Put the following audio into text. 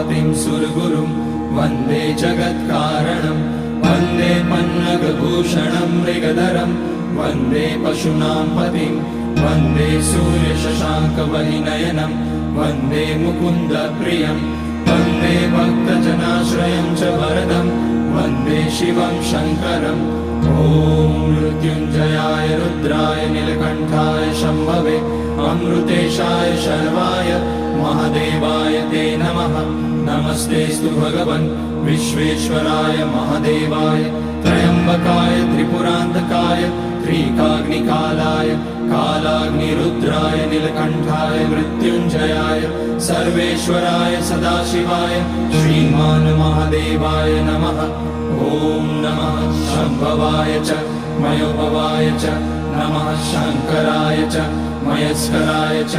पतिं सुरगुरुं वन्दे जगत्कारणं वन्दे पन्नगभूषणं मृगधरं वन्दे पशूनां पतिं वन्दे सूर्यशशाङ्कवहिनयनं वन्दे मुकुन्दप्रियं वन्दे भक्तजनाश्रयं च वरदं वन्दे शिवं शङ्करम् ॐ मृत्युञ्जयाय रुद्राय नीलकण्ठाय शम्भवे अमृतेशाय शर्वाय महादेवाय ते नमः। नमस्तेऽस्तु भगवन् विश्वेश्वराय महादेवाय त्र्यम्बकाय त्रिपुरान्तकाय त्रिकाग्निकालाय कालाग्निरुद्राय नीलकण्ठाय मृत्युञ्जयाय सर्वेश्वराय सदाशिवाय श्रीमान् महादेवाय नमः। ॐ नमः शम्भवाय च मयोभवाय च नमः शङ्कराय च मयस्कराय च